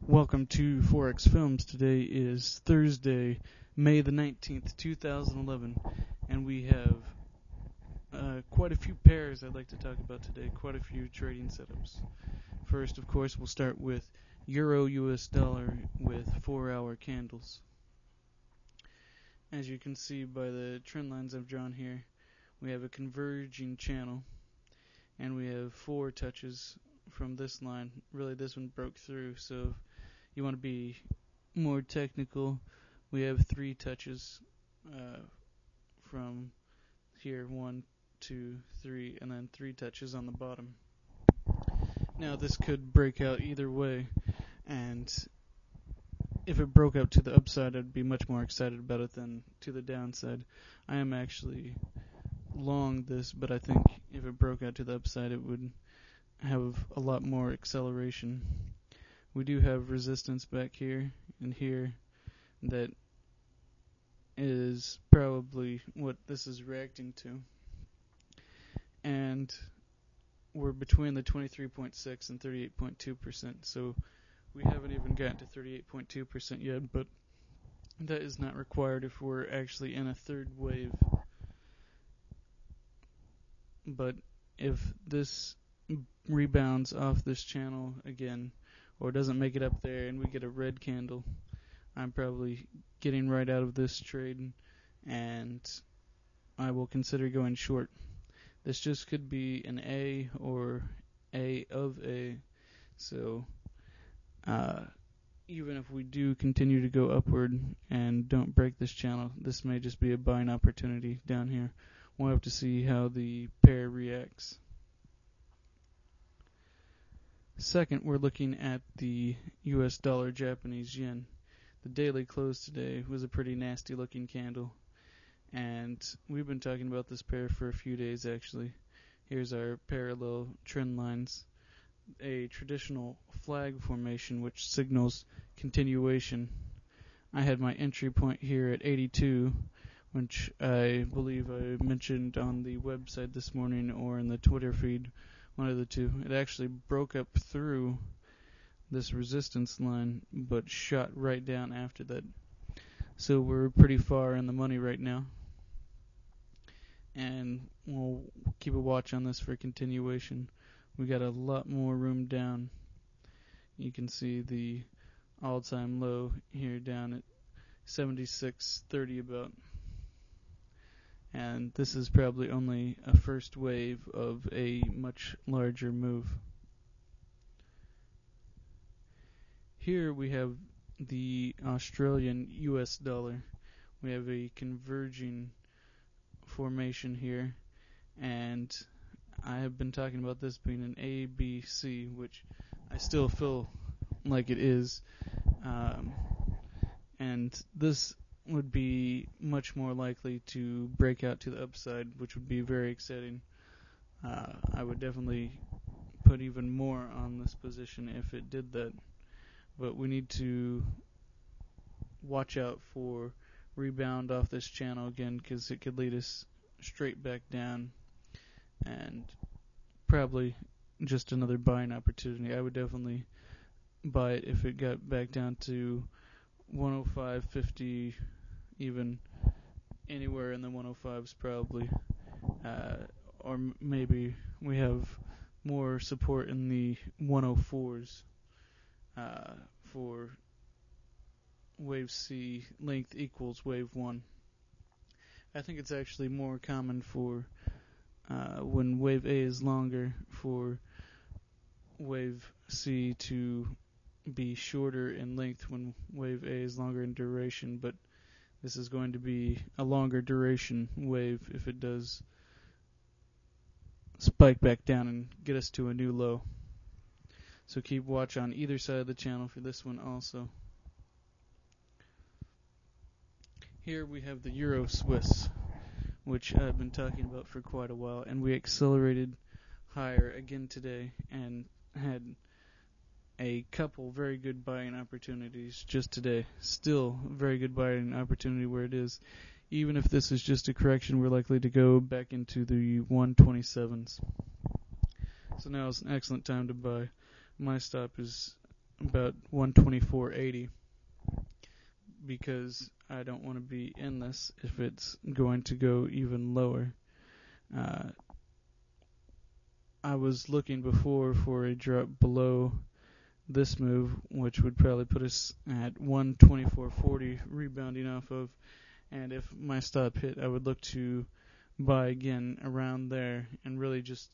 Welcome to Forex Films. Today is Thursday, May the 19th, 2011, and we have quite a few pairs I'd like to talk about today, quite a few trading setups. First, of course, we'll start with Euro US dollar with 4-hour candles. As you can see by the trend lines I've drawn here, we have a converging channel, and we have 4 touches from this line. Really, this one broke through, so you want to be more technical, we have 3 touches from here, 1, 2, 3, and then 3 touches on the bottom. Now this could break out either way, and if it broke out to the upside, I'd be much more excited about it than to the downside. I am actually long this, but I think if it broke out to the upside, it would have a lot more acceleration. We do have resistance back here and here that is probably what this is reacting to. And we're between the 23.6 and 38.2%, so we haven't even gotten to 38.2% yet, but that is not required if we're actually in a third wave. But if this rebounds off this channel again, or doesn't make it up there and we get a red candle, I'm probably getting right out of this trade and I will consider going short. This just could be an A or A of A, so even if we do continue to go upward and don't break this channel, this may just be a buying opportunity down here. We'll have to see how the pair reacts. Second, we're looking at the US dollar Japanese yen. The daily close today was a pretty nasty looking candle, and we've been talking about this pair for a few days actually. Here's our parallel trend lines. A traditional flag formation which signals continuation. I had my entry point here at 82, which I believe I mentioned on the website this morning or in the Twitter feed. One of the two. It actually broke up through this resistance line, but shot right down after that. So we're pretty far in the money right now. And we'll keep a watch on this for continuation. We got a lot more room down. You can see the all-time low here down at 76.30 about. And this is probably only a first wave of a much larger move. Here we have the Australian US dollar. We have a converging formation here, and I have been talking about this being an ABC, which I still feel like it is, and this would be much more likely to break out to the upside, which would be very exciting. I would definitely put even more on this position if it did that, but we need to watch out for rebound off this channel again, because it could lead us straight back down and probably just another buying opportunity. I would definitely buy it if it got back down to 105.50, even anywhere in the 105s probably, or maybe we have more support in the 104s for wave C length equals wave 1. I think it's actually more common for when wave A is longer for wave C to be shorter in length when wave A is longer in duration, but this is going to be a longer duration wave if it does spike back down and get us to a new low. So keep watch on either side of the channel for this one also. Here we have the Euro Swiss, which I've been talking about for quite a while, and we accelerated higher again today and had a couple very good buying opportunities just today. Still a very good buying opportunity where it is. Even if this is just a correction, we're likely to go back into the 127s. So now is an excellent time to buy. My stop is about 124.80 because I don't want to be in this if it's going to go even lower. I was looking before for a drop below this move, which would probably put us at 124.40 rebounding off of, and if my stop hit, I would look to buy again around there and really just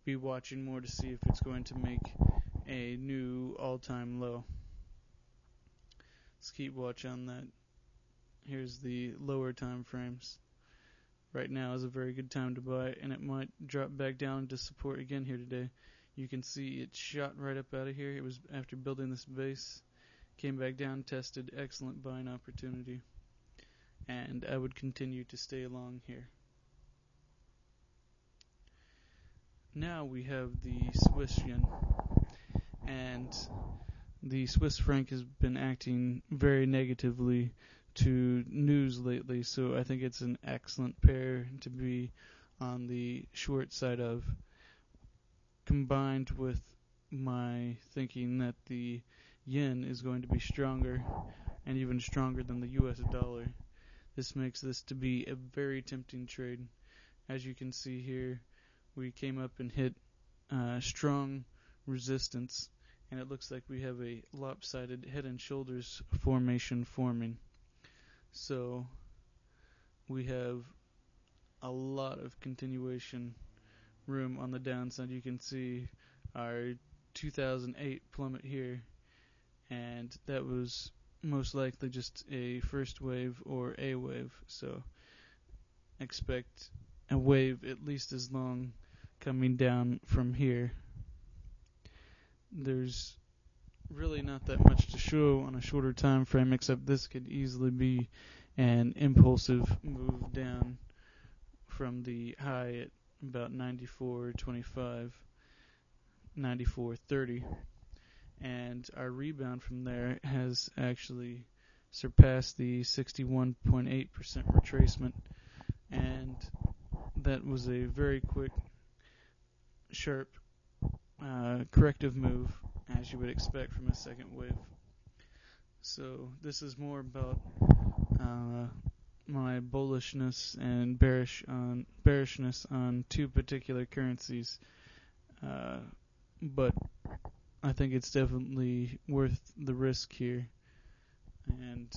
be watching more to see if it's going to make a new all-time low. Let's keep watch on that. Here's the lower time frames. Right now is a very good time to buy, and it might drop back down into support again here today. You can see it shot right up out of here. It was after building this base, came back down, tested, excellent buying opportunity, and I would continue to stay along here. Now we have the Swiss yen, and the Swiss franc has been acting very negatively to news lately, so I think it's an excellent pair to be on the short side of, combined with my thinking that the yen is going to be stronger and even stronger than the US dollar. This makes this to be a very tempting trade. As you can see here, we came up and hit strong resistance, and it looks like we have a lopsided head and shoulders formation forming. So we have a lot of continuation room on the downside. You can see our 2008 plummet here, and that was most likely just a first wave or a wave, so expect a wave at least as long coming down from here. There's really not that much to show on a shorter time frame, except this could easily be an impulsive move down from the high at about 94.25, 94.30, and our rebound from there has actually surpassed the 61.8% retracement, and that was a very quick, sharp corrective move, as you would expect from a second wave. So this is more about my bullishness and bearishness on two particular currencies, but I think it's definitely worth the risk here, and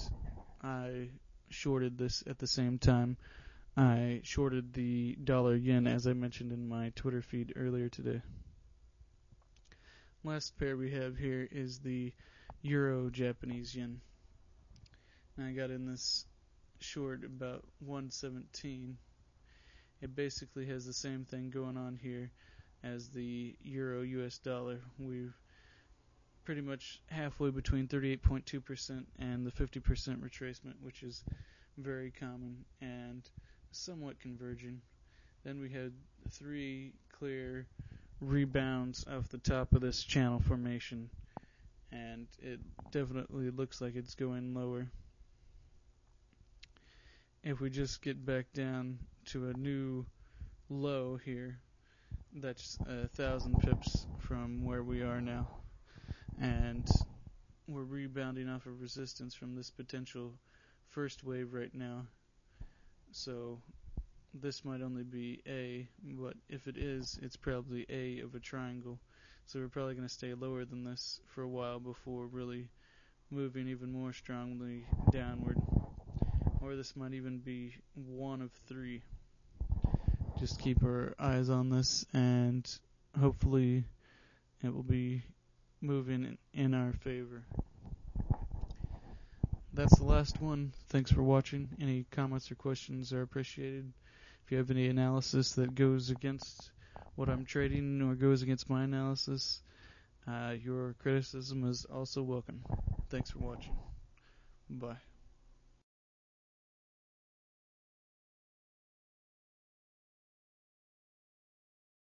I shorted this at the same time. I shorted the dollar yen, as I mentioned in my Twitter feed earlier today. Last pair we have here is the Euro Japanese yen. And I got in this short about 117. It basically has the same thing going on here as the Euro US dollar. We're pretty much halfway between 38.2% and the 50% retracement, which is very common and somewhat converging. Then we had three clear rebounds off the top of this channel formation, and it definitely looks like it's going lower. If we just get back down to a new low here, that's 1,000 pips from where we are now, and we're rebounding off of resistance from this potential first wave right now. So this might only be A, but if it is, it's probably A of a triangle. So we're probably going to stay lower than this for a while before really moving even more strongly downward. Or this might even be one of three. Just keep our eyes on this, and hopefully it will be moving in our favor. That's the last one. Thanks for watching. Any comments or questions are appreciated. If you have any analysis that goes against what I'm trading or goes against my analysis, your criticism is also welcome. Thanks for watching. Bye.